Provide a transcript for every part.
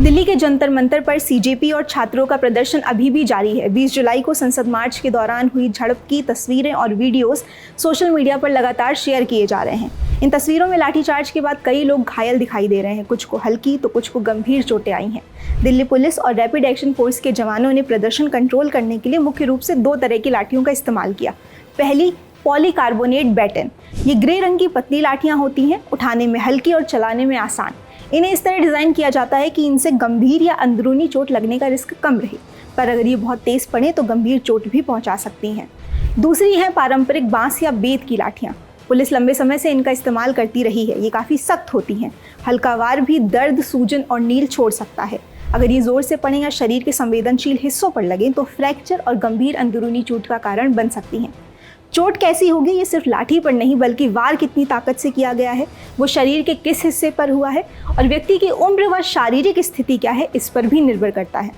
दिल्ली के जंतर मंतर पर सीजेपी और छात्रों का प्रदर्शन अभी भी जारी है। 20 जुलाई को संसद मार्च के दौरान हुई झड़प की तस्वीरें और वीडियोस सोशल मीडिया पर लगातार शेयर किए जा रहे हैं। इन तस्वीरों में लाठीचार्ज के बाद कई लोग घायल दिखाई दे रहे हैं, कुछ को हल्की तो कुछ को गंभीर चोटें आई हैं। दिल्ली पुलिस और रैपिड एक्शन फोर्स के जवानों ने प्रदर्शन कंट्रोल करने के लिए मुख्य रूप से 2 तरह की लाठियों का इस्तेमाल किया। पहली पॉलीकार्बोनेट बैटन, ये ग्रे रंग की पतली लाठियाँ होती हैं, उठाने में हल्की और चलाने में आसान। इन्हें इस तरह डिज़ाइन किया जाता है कि इनसे गंभीर या अंदरूनी चोट लगने का रिस्क कम रहे, पर अगर ये बहुत तेज़ पड़े तो गंभीर चोट भी पहुंचा सकती हैं। दूसरी है पारंपरिक बांस या बेत की लाठियाँ। पुलिस लंबे समय से इनका इस्तेमाल करती रही है। ये काफ़ी सख्त होती हैं, हल्का वार भी दर्द, सूजन और नील छोड़ सकता है। अगर ये ज़ोर से पड़े या शरीर के संवेदनशील हिस्सों पर लगें तो फ्रैक्चर और गंभीर अंदरूनी चोट का कारण बन सकती हैं। चोट कैसी होगी, ये सिर्फ लाठी पर नहीं बल्कि वार कितनी ताकत से किया गया है, वो शरीर के किस हिस्से पर हुआ है और व्यक्ति की उम्र व शारीरिक स्थिति क्या है, इस पर भी निर्भर करता है।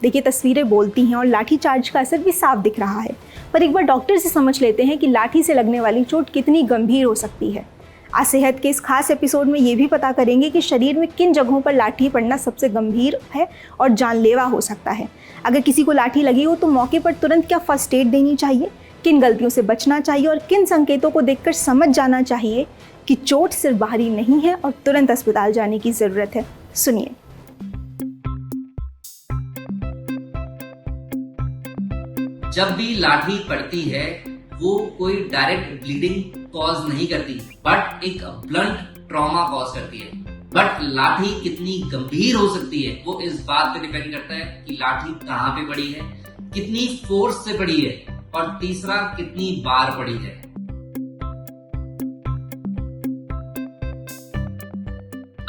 देखिए, तस्वीरें बोलती हैं और लाठीचार्ज का असर भी साफ दिख रहा है, पर एक बार डॉक्टर से समझ लेते हैं कि लाठी से लगने वाली चोट कितनी गंभीर हो सकती है। आज सेहत के इस खास एपिसोड में ये भी पता करेंगे कि शरीर में किन जगहों पर लाठी पड़ना सबसे गंभीर है और जानलेवा हो सकता है। अगर किसी को लाठी लगी हो तो मौके पर तुरंत क्या फर्स्ट एड देनी चाहिए, किन गलतियों से बचना चाहिए और किन संकेतों को देखकर समझ जाना चाहिए कि चोट सिर्फ बाहरी नहीं है और तुरंत अस्पताल जाने की ज़रूरत है। सुनिए। जब भी लाठी पड़ती है वो कोई डायरेक्ट ब्लीडिंग कॉज नहीं करती, बट एक ब्लंट ट्रॉमा कॉज करती है। बट लाठी कितनी गंभीर हो सकती है वो इस बात पे डिपेंड करता है कि लाठी कहाँ पे पड़ी है, कितनी फोर्स से पड़ी है और तीसरा कितनी बार पड़ी है।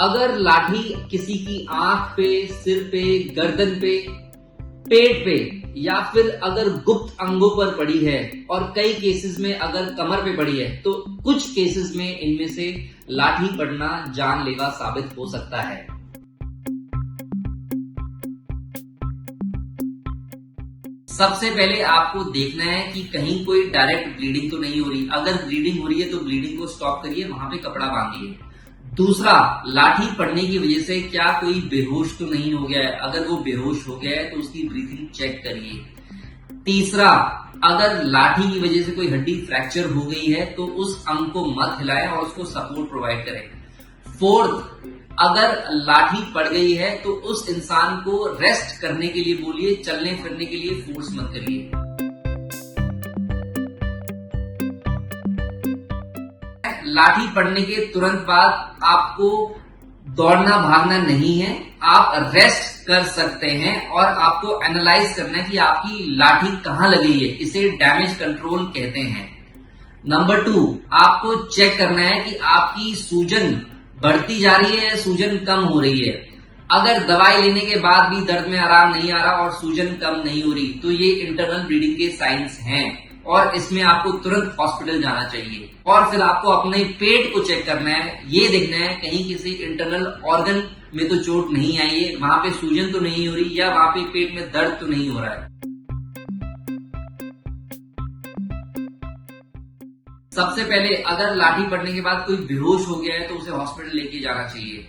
अगर लाठी किसी की आंख पे, सिर पे, गर्दन पे, पेट पे या फिर अगर गुप्त अंगों पर पड़ी है और कई केसेस में अगर कमर पे पड़ी है तो कुछ केसेस में इनमें से लाठी पड़ना जानलेवा साबित हो सकता है। सबसे पहले आपको देखना है कि कहीं कोई डायरेक्ट ब्लीडिंग तो नहीं हो रही। अगर ब्लीडिंग हो रही है तो ब्लीडिंग को स्टॉप करिए, वहां पे कपड़ा बांधिए। दूसरा, लाठी पड़ने की वजह से क्या कोई बेहोश तो नहीं हो गया है। अगर वो बेहोश हो गया है तो उसकी ब्रीथिंग चेक करिए। तीसरा, अगर लाठी की वजह से कोई हड्डी फ्रैक्चर हो गई है तो उस अंग को मत हिलाएं और उसको सपोर्ट प्रोवाइड करें। फोर्थ, अगर लाठी पड़ गई है तो उस इंसान को रेस्ट करने के लिए बोलिए, चलने फिरने के लिए फोर्स मत करिए। लाठी पड़ने के तुरंत बाद आपको दौड़ना भागना नहीं है, आप रेस्ट कर सकते हैं और आपको एनालाइज करना है कि आपकी लाठी कहां लगी है। इसे डैमेज कंट्रोल कहते हैं। नंबर 2, आपको चेक करना है कि आपकी सूजन बढ़ती जा रही है, सूजन कम हो रही है। अगर दवाई लेने के बाद भी दर्द में आराम नहीं आ रहा और सूजन कम नहीं हो रही तो ये इंटरनल ब्लीडिंग के साइंस हैं और इसमें आपको तुरंत हॉस्पिटल जाना चाहिए। और फिर आपको अपने पेट को चेक करना है, ये देखना है कहीं किसी इंटरनल ऑर्गन में तो चोट नहीं आई है, वहां पे सूजन तो नहीं हो रही या वहां पे पेट में दर्द तो नहीं हो रहा है। सबसे पहले अगर लाठी पड़ने के बाद कोई बेहोश हो गया है तो उसे हॉस्पिटल लेके जाना चाहिए।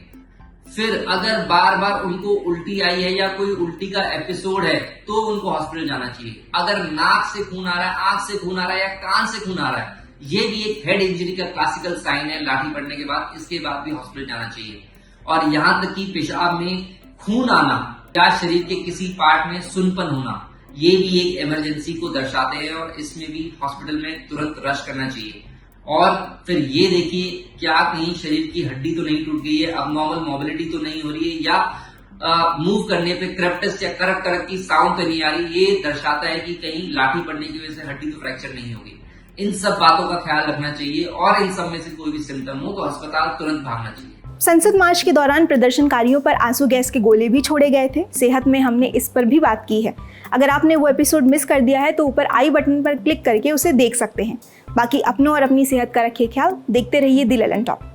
फिर अगर बार बार उनको उल्टी आई है या कोई उल्टी का एपिसोड है तो उनको हॉस्पिटल जाना चाहिए। अगर नाक से खून आ रहा है, आंख से खून आ रहा है या कान से खून आ रहा है, ये भी एक हेड इंजरी का क्लासिकल साइन है लाठी पड़ने के बाद, इसके बाद भी हॉस्पिटल जाना चाहिए। और यहां तक कि पेशाब में खून आना या शरीर के किसी पार्ट में सुनपन होना, ये भी एक इमरजेंसी को दर्शाते हैं और इसमें भी हॉस्पिटल में तुरंत रश करना चाहिए। और फिर ये देखिए क्या कहीं शरीर की हड्डी तो नहीं टूट गई है, अबनॉर्मल मोबिलिटी तो नहीं हो रही है या मूव करने पे क्रैप्टस या करक करक की साउंड तो नहीं आ रही। ये दर्शाता है कि कहीं लाठी पड़ने की वजह से हड्डी तो फ्रैक्चर नहीं होगी। इन सब बातों का ख्याल रखना चाहिए और इन सब में से कोई भी सिम्टम हो तो अस्पताल तुरंत भागना चाहिए। संसद मार्च के दौरान प्रदर्शनकारियों पर आंसू गैस के गोले भी छोड़े गए थे। सेहत में हमने इस पर भी बात की है। अगर आपने वो एपिसोड मिस कर दिया है तो ऊपर आई बटन पर क्लिक करके उसे देख सकते हैं। बाकी अपनों और अपनी सेहत का रखिए ख्याल। देखते रहिए द ललन टॉक।